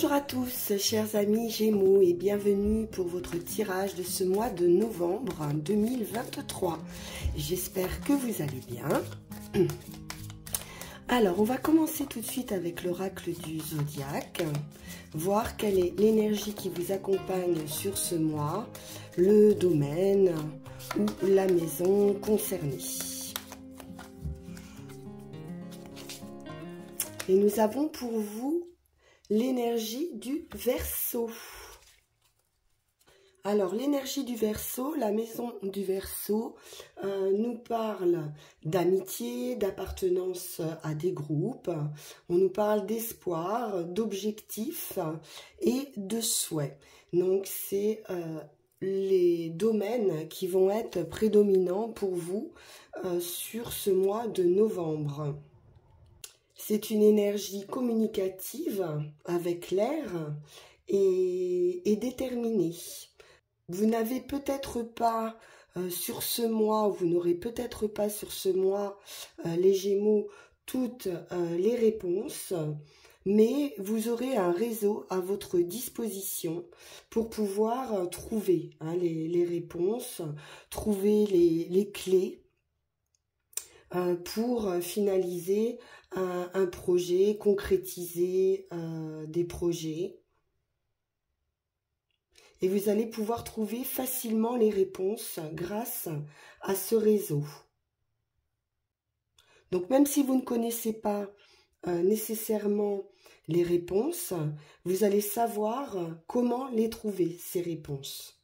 Bonjour à tous, chers amis Gémeaux, et bienvenue pour votre tirage de ce mois de novembre 2023. J'espère que vous allez bien. Alors, on va commencer tout de suite avec l'oracle du zodiaque, voir quelle est l'énergie qui vous accompagne sur ce mois, le domaine ou la maison concernée. Et nous avons pour vous l'énergie du Verseau. Alors, l'énergie du Verseau, la maison du Verseau, nous parle d'amitié, d'appartenance à des groupes. On nous parle d'espoir, d'objectifs et de souhaits. Donc, c'est les domaines qui vont être prédominants pour vous sur ce mois de novembre. C'est une énergie communicative avec l'air et déterminée. Vous n'avez peut-être pas sur ce mois, vous n'aurez peut-être pas sur ce mois, les Gémeaux, toutes les réponses, mais vous aurez un réseau à votre disposition pour pouvoir trouver les réponses, trouver les clés pour finaliser un projet, concrétiser des projets. Et vous allez pouvoir trouver facilement les réponses grâce à ce réseau. Donc même si vous ne connaissez pas nécessairement les réponses, vous allez savoir comment les trouver, ces réponses.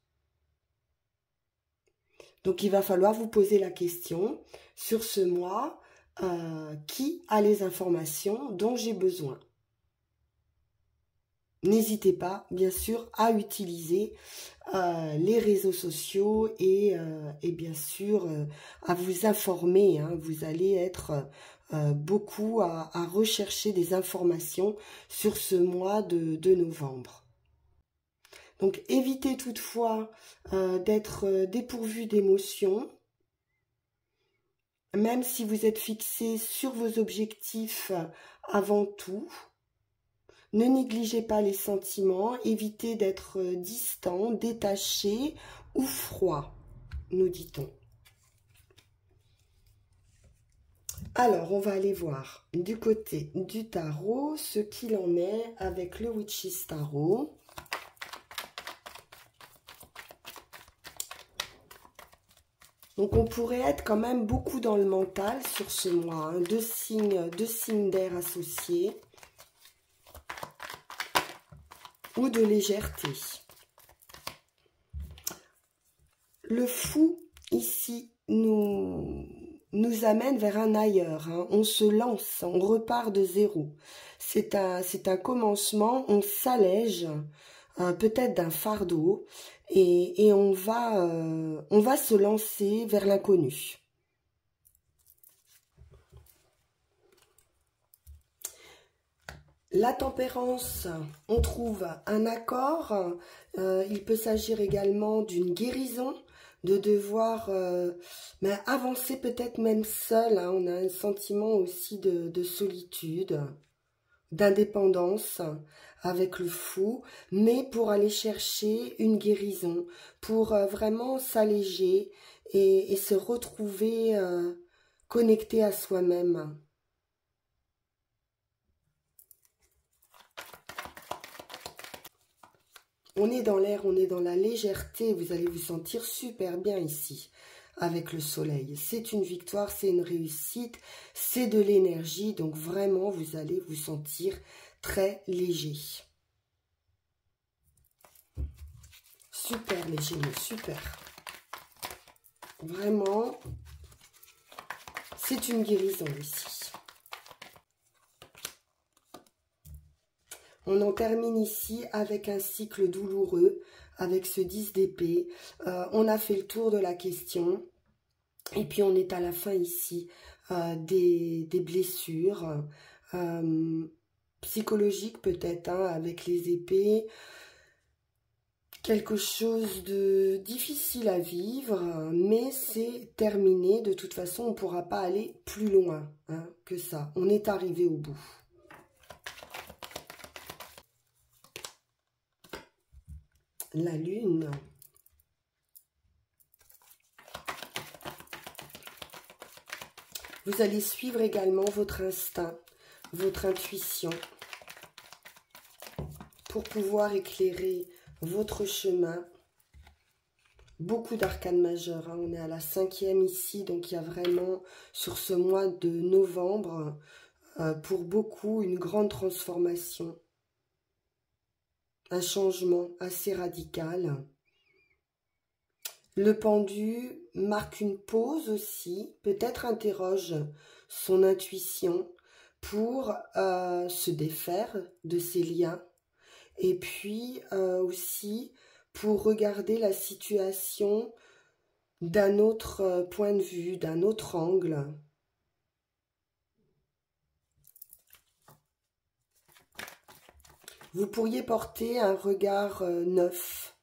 Donc il va falloir vous poser la question sur ce mois, qui a les informations dont j'ai besoin. N'hésitez pas, bien sûr, à utiliser les réseaux sociaux et bien sûr à vous informer. Vous allez être beaucoup à rechercher des informations sur ce mois de novembre. Donc, évitez toutefois d'être dépourvu d'émotions. Même si vous êtes fixé sur vos objectifs avant tout. Ne négligez pas les sentiments, évitez d'être distant, détaché ou froid, nous dit-on. Alors, on va aller voir du côté du tarot ce qu'il en est avec le Witch's Tarot. Donc, on pourrait être quand même beaucoup dans le mental sur ce mois. Deux signes d'air associés. Ou de légèreté. Le fou, ici, nous amène vers un ailleurs. On se lance, on repart de zéro. C'est un commencement, on s'allège peut-être d'un fardeau et on va se lancer vers l'inconnu. La tempérance, on trouve un accord, il peut s'agir également d'une guérison, de devoir avancer peut-être même seul, on a un sentiment aussi de solitude, d'indépendance avec le fou, mais pour aller chercher une guérison, pour vraiment s'alléger et se retrouver connecté à soi-même. On est dans l'air, on est dans la légèreté, vous allez vous sentir super bien ici, avec le soleil. C'est une victoire, c'est une réussite, c'est de l'énergie, donc vraiment, vous allez vous sentir très léger. Super léger, super. Vraiment, c'est une guérison ici. On en termine ici avec un cycle douloureux, avec ce 10 d'épée. On a fait le tour de la question. Et puis on est à la fin ici des blessures psychologiques peut-être, avec les épées. Quelque chose de difficile à vivre, mais c'est terminé. De toute façon, on ne pourra pas aller plus loin que ça. On est arrivé au bout. la lune. Vous allez suivre également votre instinct, votre intuition, pour pouvoir éclairer votre chemin. Beaucoup d'arcanes majeures, hein. On est à la 5e ici, donc il y a vraiment, sur ce mois de novembre, pour beaucoup, une grande transformation. Un changement assez radical. Le pendu marque une pause aussi, peut-être interroge son intuition pour se défaire de ses liens et puis aussi pour regarder la situation d'un autre point de vue, d'un autre angle. Vous pourriez porter un regard neuf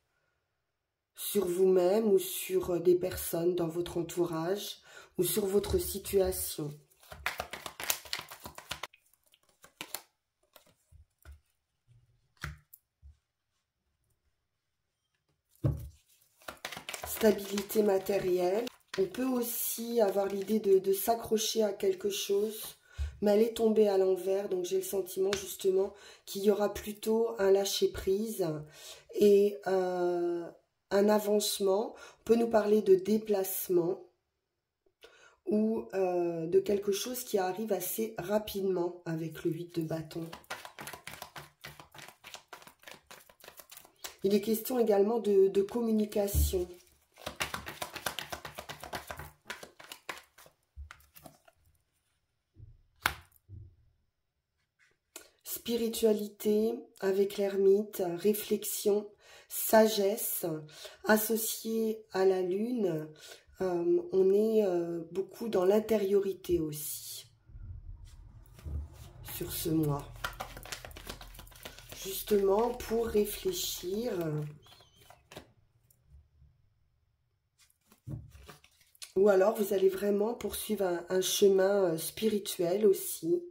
sur vous-même ou sur des personnes dans votre entourage ou sur votre situation. Stabilité matérielle. On peut aussi avoir l'idée de s'accrocher à quelque chose, mais elle est tombée à l'envers, donc j'ai le sentiment justement qu'il y aura plutôt un lâcher-prise et un avancement. On peut nous parler de déplacement ou de quelque chose qui arrive assez rapidement avec le 8 de bâton. Il est question également de communication. Spiritualité avec l'ermite, réflexion, sagesse, associée à la lune, on est beaucoup dans l'intériorité aussi, sur ce mois. Justement pour réfléchir, ou alors vous allez vraiment poursuivre un chemin spirituel aussi,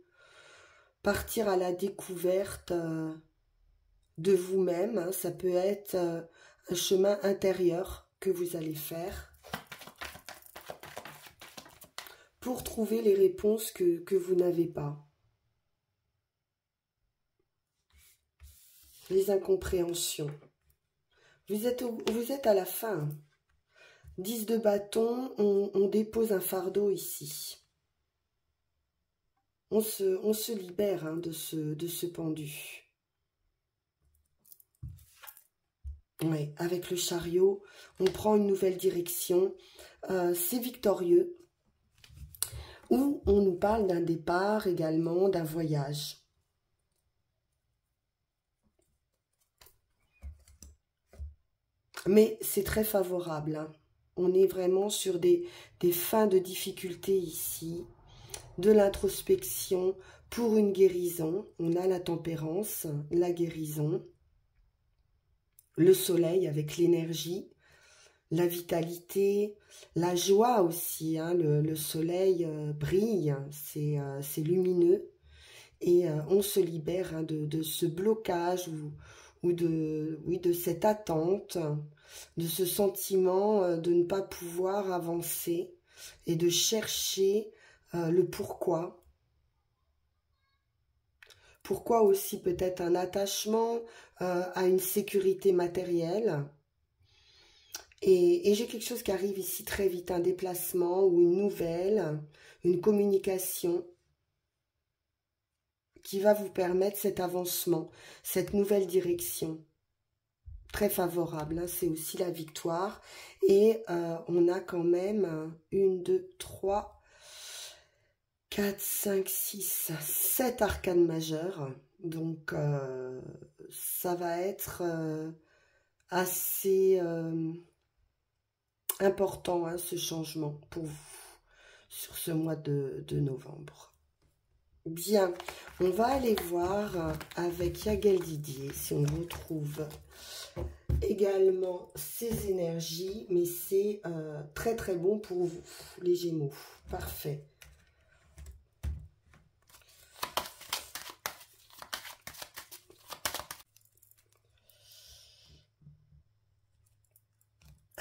partir à la découverte de vous-même, hein. Ça peut être un chemin intérieur que vous allez faire pour trouver les réponses que vous n'avez pas. Les incompréhensions. Vous êtes à la fin. 10 de bâton, on dépose un fardeau ici. On se libère, hein, de ce pendu. Ouais, avec le chariot, on prend une nouvelle direction. C'est victorieux. Ou on nous parle d'un départ également, d'un voyage. Mais c'est très favorable, hein. On est vraiment sur des fins de difficultés ici, de l'introspection pour une guérison. On a la tempérance, la guérison, le soleil avec l'énergie, la vitalité, la joie aussi, hein. Le soleil brille, c'est lumineux et on se libère, hein, de ce blocage ou de cette attente, de ce sentiment de ne pas pouvoir avancer et de chercher le pourquoi. Pourquoi aussi peut-être un attachement à une sécurité matérielle. Et j'ai quelque chose qui arrive ici très vite, un déplacement ou une nouvelle, une communication qui va vous permettre cet avancement, cette nouvelle direction. Très favorable, hein, c'est aussi la victoire. Et on a quand même 1, 2, 3, 4, 5, 6, 7 arcanes majeures. Donc ça va être assez important, hein, ce changement pour vous sur ce mois de novembre. Bien, on va aller voir avec Yagel Didier si on retrouve également ces énergies, mais c'est très très bon pour vous, les Gémeaux. Parfait.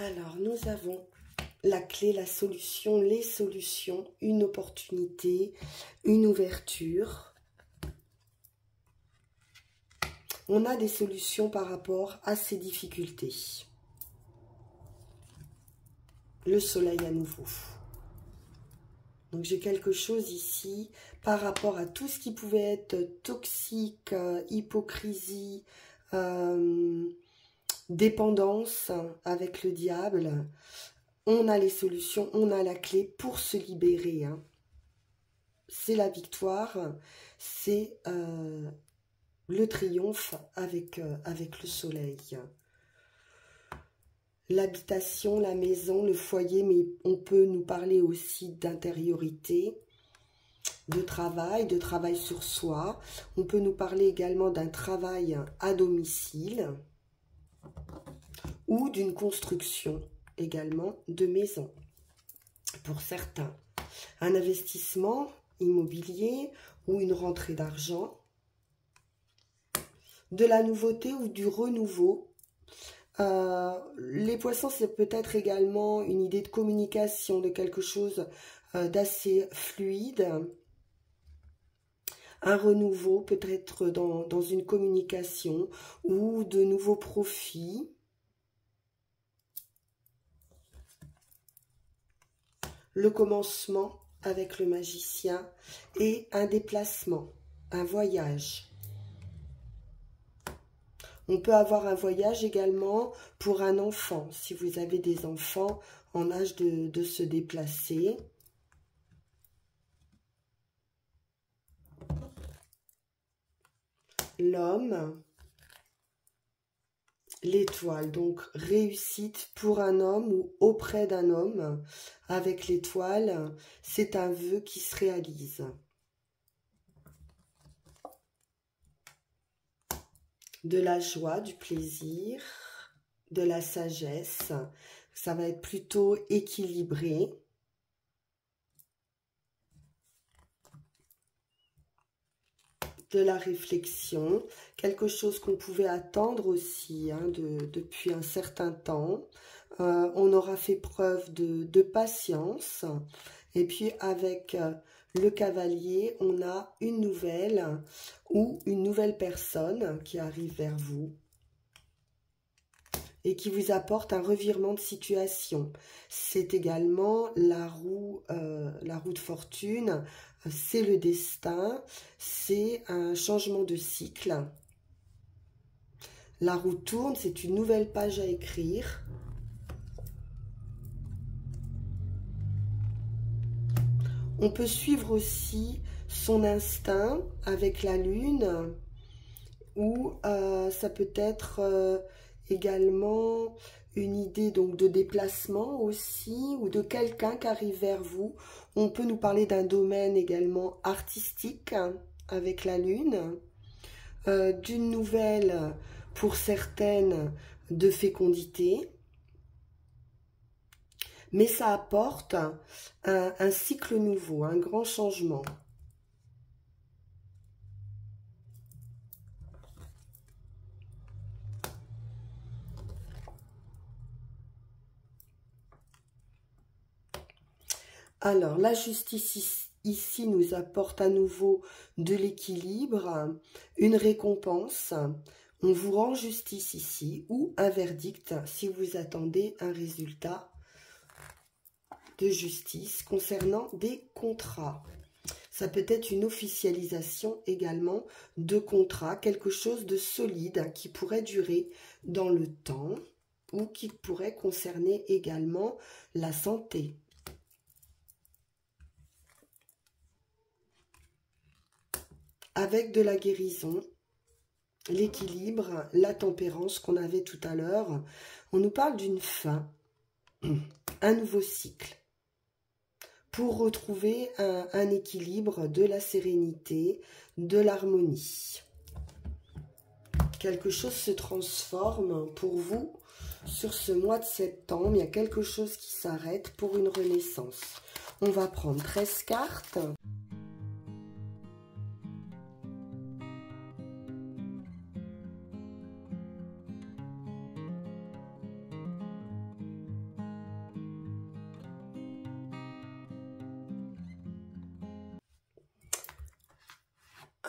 Alors, nous avons la clé, la solution, les solutions, une opportunité, une ouverture. On a des solutions par rapport à ces difficultés. Le soleil à nouveau. Donc j'ai quelque chose ici par rapport à tout ce qui pouvait être toxique, hypocrisie, dépendance avec le diable. On a les solutions, on a la clé pour se libérer. Hein. C'est la victoire, c'est le triomphe avec le soleil. L'habitation, la maison, le foyer, mais on peut nous parler aussi d'intériorité, de travail sur soi. On peut nous parler également d'un travail à domicile ou d'une construction également de maison pour certains. Un investissement immobilier ou une rentrée d'argent, de la nouveauté ou du renouveau. Les poissons, c'est peut-être également une idée de communication, de quelque chose d'assez fluide. Un renouveau, peut-être dans une communication ou de nouveaux profits. Le commencement avec le magicien et un déplacement, un voyage. On peut avoir un voyage également pour un enfant, si vous avez des enfants en âge de se déplacer. L'homme, l'étoile, donc réussite pour un homme ou auprès d'un homme. Avec l'étoile, c'est un vœu qui se réalise. De la joie, du plaisir, de la sagesse. Ça va être plutôt équilibré. De la réflexion, quelque chose qu'on pouvait attendre aussi hein, depuis un certain temps. On aura fait preuve de patience. Et puis avec le cavalier, on a une nouvelle ou une nouvelle personne qui arrive vers vous et qui vous apporte un revirement de situation. C'est également la roue de fortune, c'est le destin, c'est un changement de cycle. La roue tourne, c'est une nouvelle page à écrire. On peut suivre aussi son instinct avec la lune, ou ça peut être également une idée donc de déplacement aussi, ou de quelqu'un qui arrive vers vous. On peut nous parler d'un domaine également artistique avec la lune, d'une nouvelle pour certaines de fécondité, mais ça apporte un cycle nouveau, un grand changement. Alors, la justice ici nous apporte à nouveau de l'équilibre, une récompense. On vous rend justice ici ou un verdict si vous attendez un résultat de justice concernant des contrats. Ça peut être une officialisation également de contrat, quelque chose de solide qui pourrait durer dans le temps ou qui pourrait concerner également la santé. Avec de la guérison, l'équilibre, la tempérance qu'on avait tout à l'heure, on nous parle d'une fin, un nouveau cycle, pour retrouver un équilibre, de la sérénité, de l'harmonie. Quelque chose se transforme pour vous sur ce mois de septembre. Il y a quelque chose qui s'arrête pour une renaissance. On va prendre 13 cartes.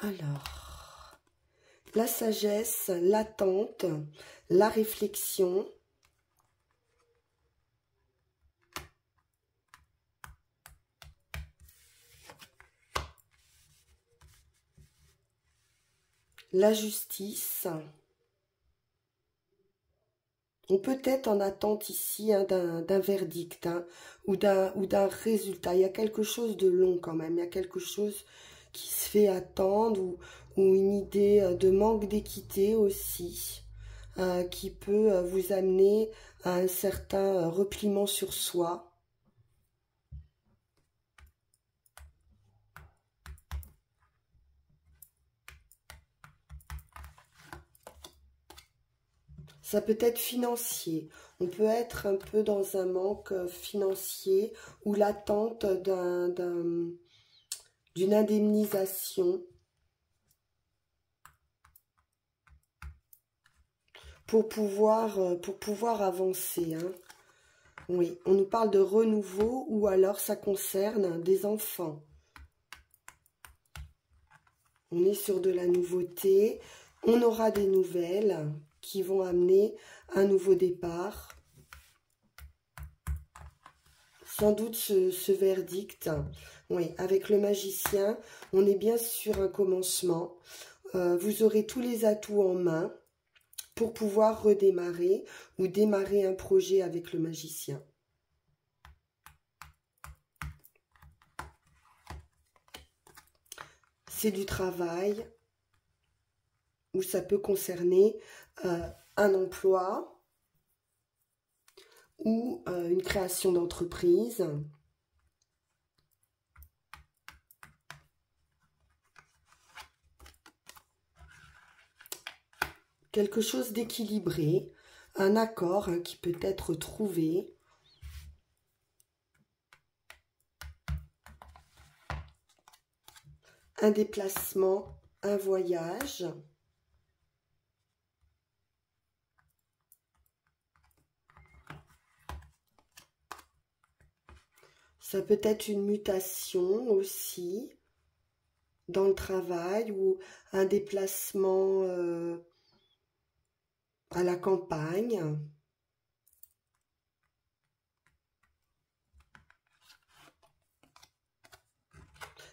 Alors, la sagesse, l'attente, la réflexion. La justice. On peut être en attente ici hein, d'un verdict hein, ou d'un résultat. Il y a quelque chose de long quand même. Il y a quelque chose qui se fait attendre ou une idée de manque d'équité aussi qui peut vous amener à un certain repliement sur soi. Ça peut être financier. On peut être un peu dans un manque financier ou l'attente d'une indemnisation pour pouvoir avancer. Hein. Oui, on nous parle de renouveau ou alors ça concerne des enfants. On est sur de la nouveauté. On aura des nouvelles qui vont amener un nouveau départ. Sans doute ce verdict. Oui, avec le magicien, on est bien sur un commencement. Vous aurez tous les atouts en main pour pouvoir redémarrer ou démarrer un projet avec le magicien. C'est du travail ou ça peut concerner un emploi ou une création d'entreprise. Quelque chose d'équilibré, un accord hein, qui peut être trouvé. Un déplacement, un voyage. Ça peut être une mutation aussi dans le travail ou un déplacement à la campagne.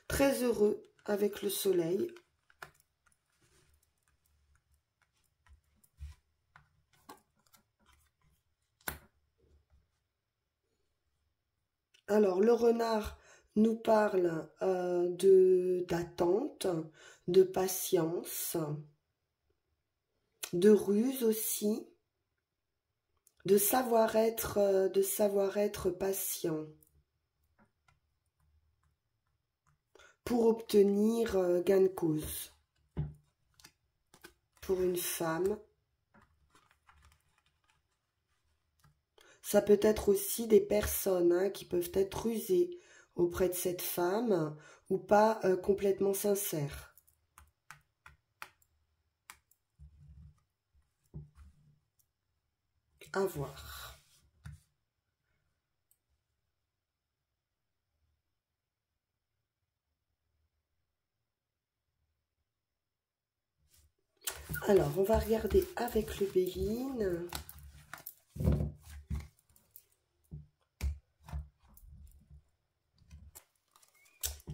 Très heureux avec le soleil. Alors, le renard nous parle d'attente, de patience, de ruse aussi, de savoir-être patient pour obtenir gain de cause. Pour une femme, ça peut être aussi des personnes hein, qui peuvent être rusées auprès de cette femme ou pas complètement sincères. À voir. Alors, on va regarder avec le Béline.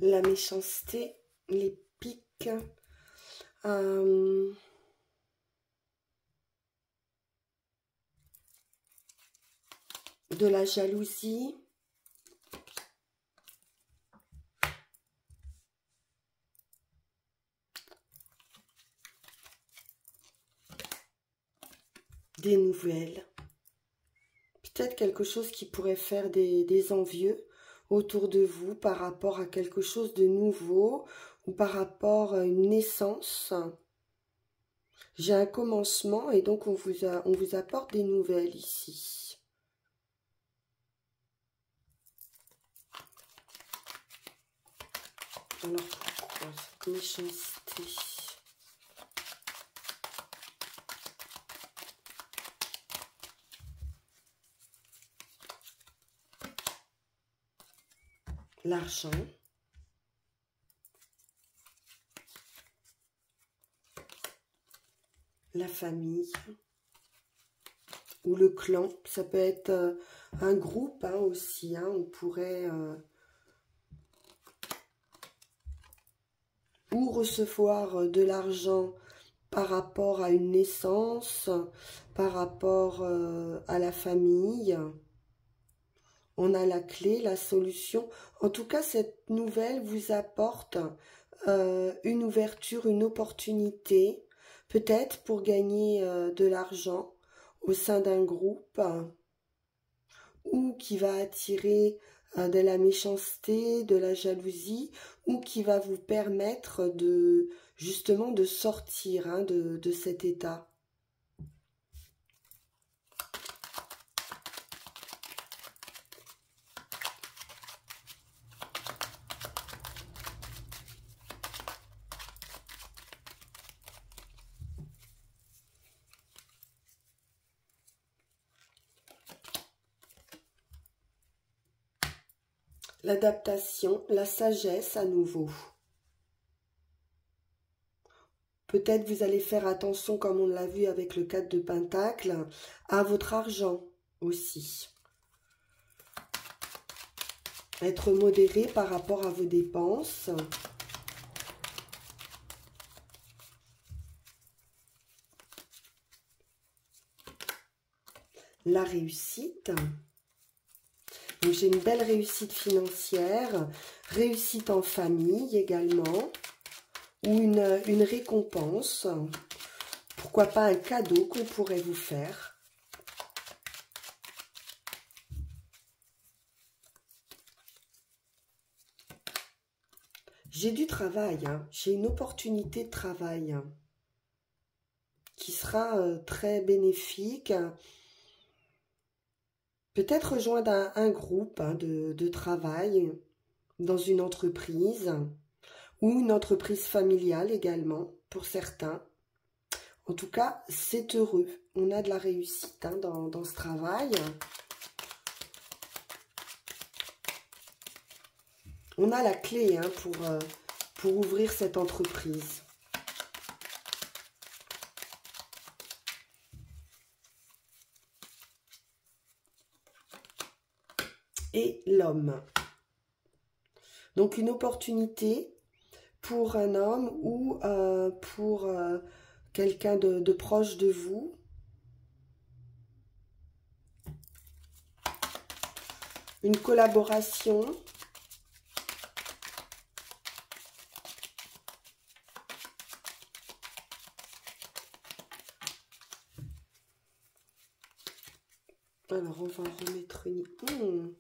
La méchanceté, les piques, de la jalousie, des nouvelles, peut-être quelque chose qui pourrait faire des envieux autour de vous par rapport à quelque chose de nouveau ou par rapport à une naissance. J'ai un commencement et donc on vous apporte des nouvelles ici. Alors pourquoi cette méchanceté ? L'argent. la famille ou le clan. Ça peut être un groupe hein, aussi. Hein, on pourrait ou recevoir de l'argent par rapport à une naissance, par rapport à la famille. On a la clé, la solution. En tout cas, cette nouvelle vous apporte une ouverture, une opportunité, peut-être pour gagner de l'argent au sein d'un groupe ou qui va attirer de la méchanceté, de la jalousie ou qui va vous permettre de justement de sortir hein, de cet état. L'adaptation, la sagesse à nouveau. Peut-être vous allez faire attention, comme on l'a vu avec le 4 de Pentacle, à votre argent aussi. Être modéré par rapport à vos dépenses. La réussite. Donc j'ai une belle réussite financière, réussite en famille également, ou une récompense, pourquoi pas un cadeau qu'on pourrait vous faire. J'ai du travail, hein, j'ai une opportunité de travail hein, qui sera très bénéfique. Peut-être rejoindre un groupe hein, de travail dans une entreprise ou une entreprise familiale également pour certains. En tout cas, c'est heureux. On a de la réussite hein, dans ce travail. On a la clé hein, pour ouvrir cette entreprise. Et l'homme. Donc une opportunité pour un homme ou pour quelqu'un de proche de vous. Une collaboration. Alors on va en remettre une.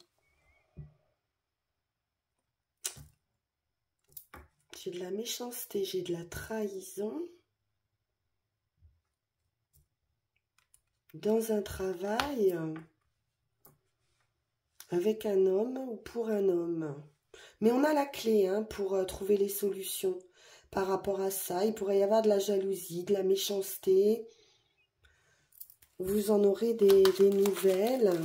J'ai de la méchanceté, j'ai de la trahison. Dans un travail avec un homme ou pour un homme. Mais on a la clé hein, pour trouver les solutions par rapport à ça. Il pourrait y avoir de la jalousie, de la méchanceté. Vous en aurez des nouvelles.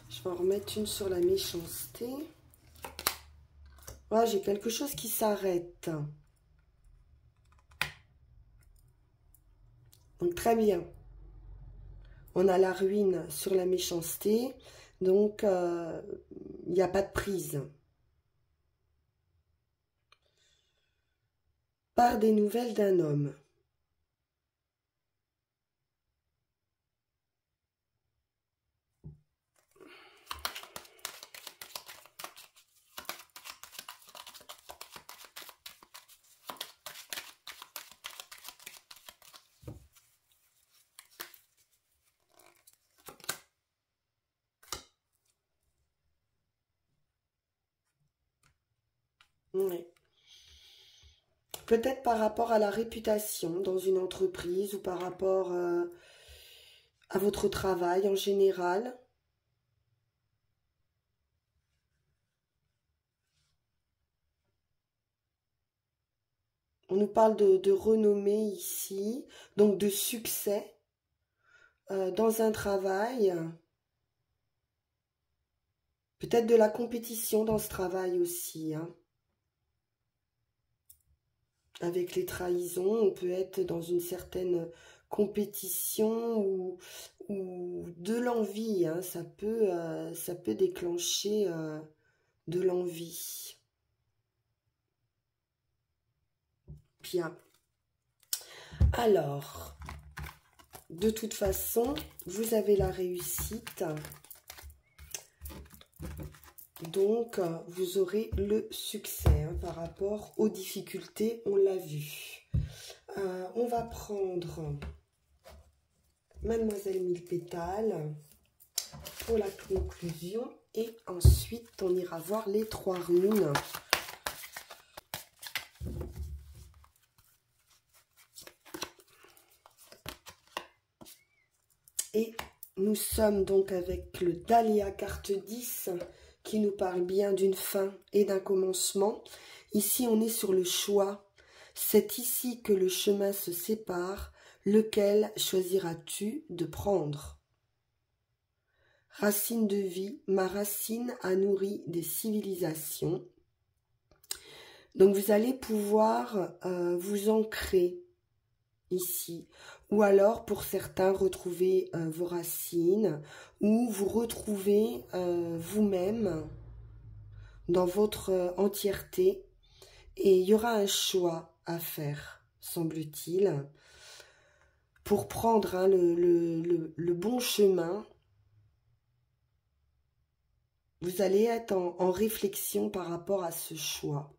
Je vais en remettre une sur la méchanceté. Voilà, j'ai quelque chose qui s'arrête. Donc très bien. On a la ruine sur la méchanceté. Donc il n'y a pas de prise. Par des nouvelles d'un homme. Oui. Peut-être par rapport à la réputation dans une entreprise ou par rapport à votre travail en général. On nous parle de renommée ici, donc de succès dans un travail. Peut-être par rapport à la réputation dans une entreprise ou par rapport à votre travail en général. On nous parle de renommée ici, donc de succès dans un travail. Peut-être de la compétition dans ce travail aussi, hein. Avec les trahisons, on peut être dans une certaine compétition ou de l'envie, hein. Ça peut déclencher de l'envie. Bien. Alors, de toute façon, vous avez la réussite. Donc, vous aurez le succès hein, par rapport aux difficultés, on l'a vu. On va prendre Mademoiselle Mille Pétales pour la conclusion. Et ensuite, on ira voir les 3 runes. Et nous sommes donc avec le Dahlia carte 10 qui nous parle bien d'une fin et d'un commencement. Ici, on est sur le choix. C'est ici que le chemin se sépare. Lequel choisiras-tu de prendre? Racine de vie, ma racine a nourri des civilisations. Donc, vous allez pouvoir vous ancrer ici. Ou alors, pour certains, retrouver vos racines ou vous retrouver vous-même dans votre entièreté. Et il y aura un choix à faire, semble-t-il, pour prendre hein, le bon chemin. Vous allez être en réflexion par rapport à ce choix.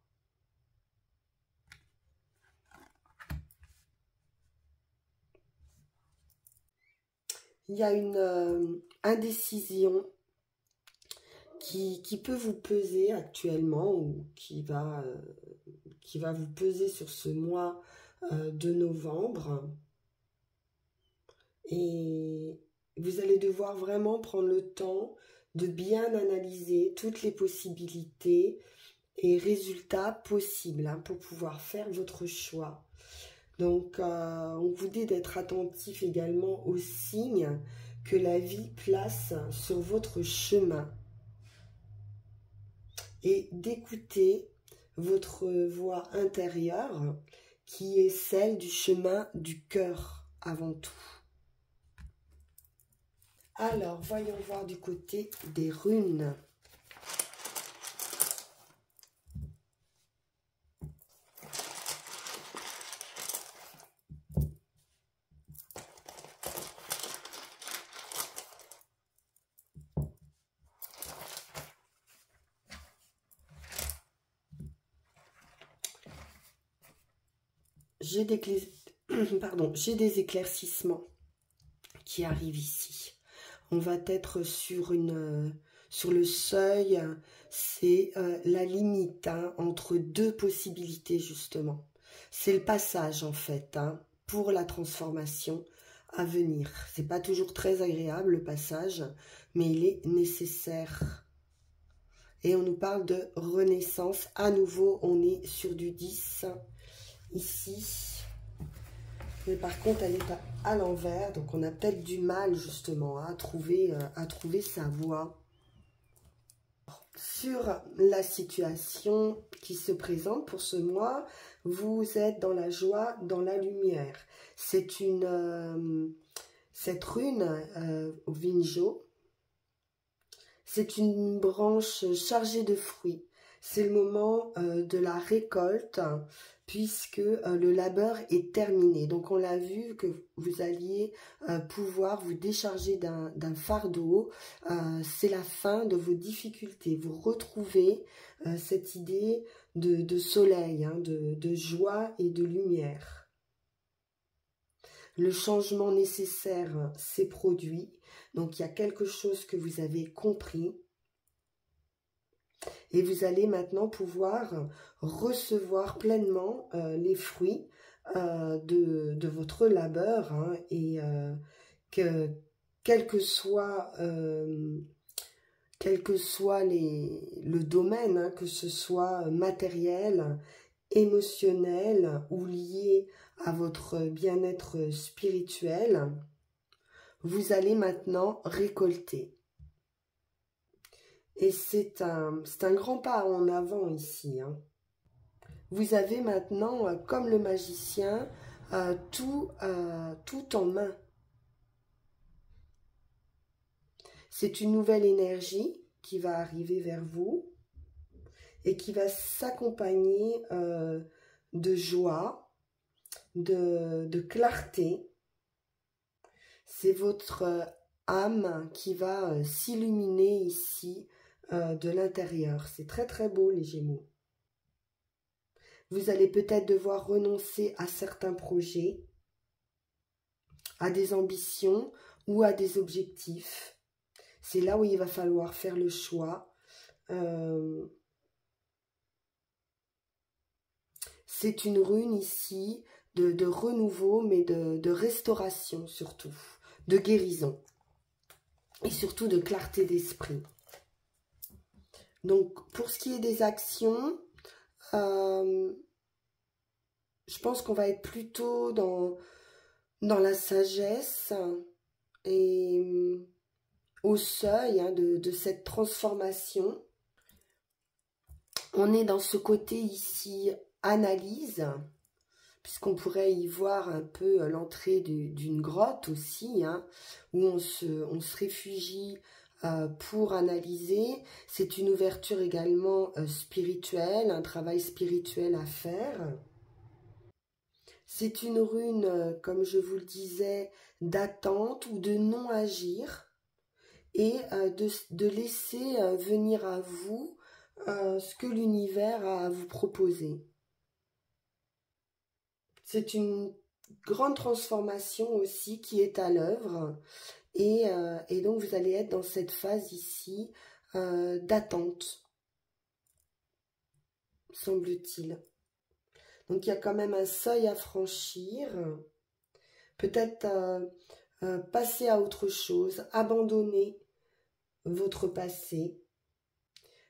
Il y a une indécision qui peut vous peser actuellement ou qui va vous peser sur ce mois de novembre. Et vous allez devoir vraiment prendre le temps de bien analyser toutes les possibilités et résultats possibles hein, pour pouvoir faire votre choix. Donc, on vous dit d'être attentif également aux signes que la vie place sur votre chemin et d'écouter votre voix intérieure qui est celle du chemin du cœur avant tout. Alors, voyons voir du côté des runes. J'ai des éclaircissements qui arrivent ici. On va être sur le seuil, c'est la limite hein, entre 2 possibilités justement. C'est le passage en fait hein, pour la transformation à venir. C'est pas toujours très agréable le passage, mais il est nécessaire. Et on nous parle de renaissance. À nouveau, on est sur du 10 ici. Mais par contre, elle est à l'envers, donc on a peut-être du mal justement à trouver sa voie. Sur la situation qui se présente pour ce mois, vous êtes dans la joie, dans la lumière. C'est cette rune au Vinjo, c'est une branche chargée de fruits. C'est le moment de la récolte, puisque le labeur est terminé. Donc on l'a vu que vous alliez pouvoir vous décharger d'un fardeau. C'est la fin de vos difficultés. Vous retrouvez cette idée de soleil, hein, de joie et de lumière. Le changement nécessaire s'est produit. Donc il y a quelque chose que vous avez compris. Et vous allez maintenant pouvoir recevoir pleinement les fruits de votre labeur hein, et quel que soit le domaine, hein, que ce soit matériel, émotionnel ou lié à votre bien-être spirituel, vous allez maintenant récolter. Et c'est un grand pas en avant ici, hein. Vous avez maintenant, comme le magicien, tout en main. C'est une nouvelle énergie qui va arriver vers vous et qui va s'accompagner de joie, de clarté. C'est votre âme qui va s'illuminer ici de l'intérieur. C'est très très beau les Gémeaux. Vous allez peut-être devoir renoncer à certains projets, à des ambitions ou à des objectifs. C'est là où il va falloir faire le choix. C'est une rune ici de renouveau, mais de restauration surtout, de guérison et surtout de clarté d'esprit. Donc, pour ce qui est des actions, je pense qu'on va être plutôt dans la sagesse et au seuil de cette transformation. On est dans ce côté ici analyse, puisqu'on pourrait y voir un peu l'entrée d'une grotte aussi, hein, où on se réfugie pour analyser. C'est une ouverture également spirituelle, un travail spirituel à faire. C'est une rune, comme je vous le disais, d'attente ou de non-agir et de laisser venir à vous ce que l'univers a à vous proposer. C'est une grande transformation aussi qui est à l'œuvre et donc vous allez être dans cette phase ici d'attente, semble-t-il. Donc il y a quand même un seuil à franchir, peut-être passer à autre chose, abandonner votre passé,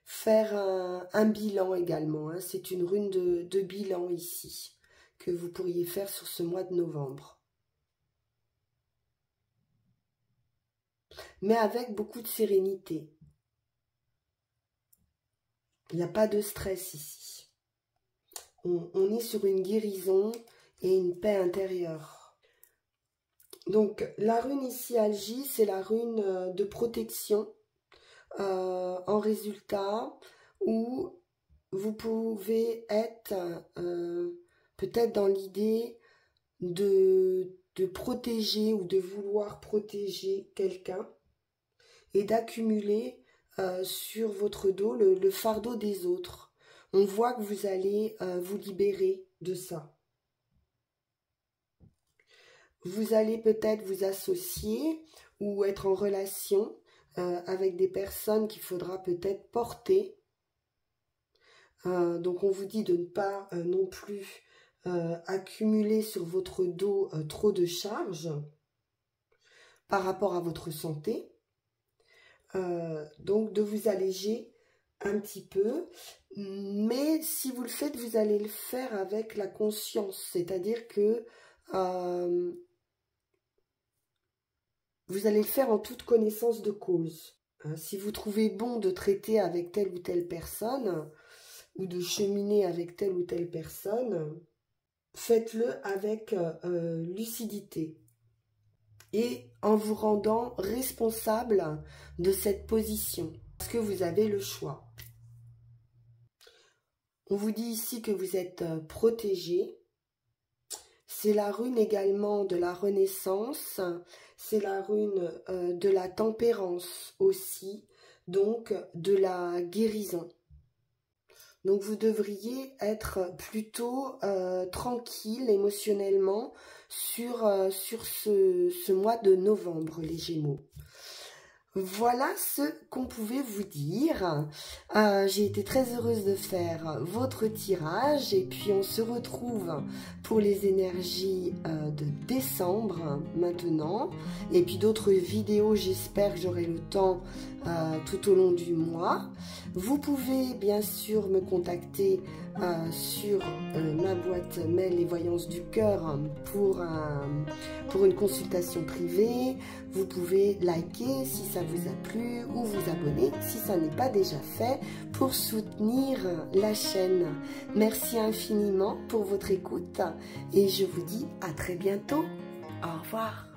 faire un bilan également, hein. C'est une rune de bilan ici, que vous pourriez faire sur ce mois de novembre. Mais avec beaucoup de sérénité. Il n'y a pas de stress ici. On est sur une guérison et une paix intérieure. Donc la rune ici, Algie, c'est la rune de protection. En résultat, où vous pouvez être peut-être dans l'idée de protéger ou de vouloir protéger quelqu'un et d'accumuler sur votre dos le fardeau des autres. On voit que vous allez vous libérer de ça. Vous allez peut-être vous associer ou être en relation avec des personnes qu'il faudra peut-être porter. Donc on vous dit de ne pas non plus accumuler sur votre dos trop de charges par rapport à votre santé. Donc de vous alléger un petit peu. Mais si vous le faites, vous allez le faire avec la conscience. C'est-à-dire que vous allez le faire en toute connaissance de cause. Si vous trouvez bon de traiter avec telle ou telle personne, ou de cheminer avec telle ou telle personne, faites-le avec lucidité. Et en vous rendant responsable de cette position. Parce que vous avez le choix. On vous dit ici que vous êtes protégé. C'est la rune également de la renaissance, c'est la rune de la tempérance aussi, donc de la guérison. Donc vous devriez être plutôt tranquille émotionnellement sur ce mois de novembre, les Gémeaux. Voilà ce qu'on pouvait vous dire. J'ai été très heureuse de faire votre tirage et puis on se retrouve pour les énergies de décembre maintenant. Et puis d'autres vidéos, j'espère que j'aurai le temps tout au long du mois. Vous pouvez bien sûr me contacter sur ma boîte mail Les Voyances du Cœur pour une consultation privée. Vous pouvez liker si ça vous a plu ou vous abonner abonner si ça n'est pas déjà fait pour soutenir la chaîne. Merci infiniment pour votre écoute et je vous dis à très bientôt. Au revoir.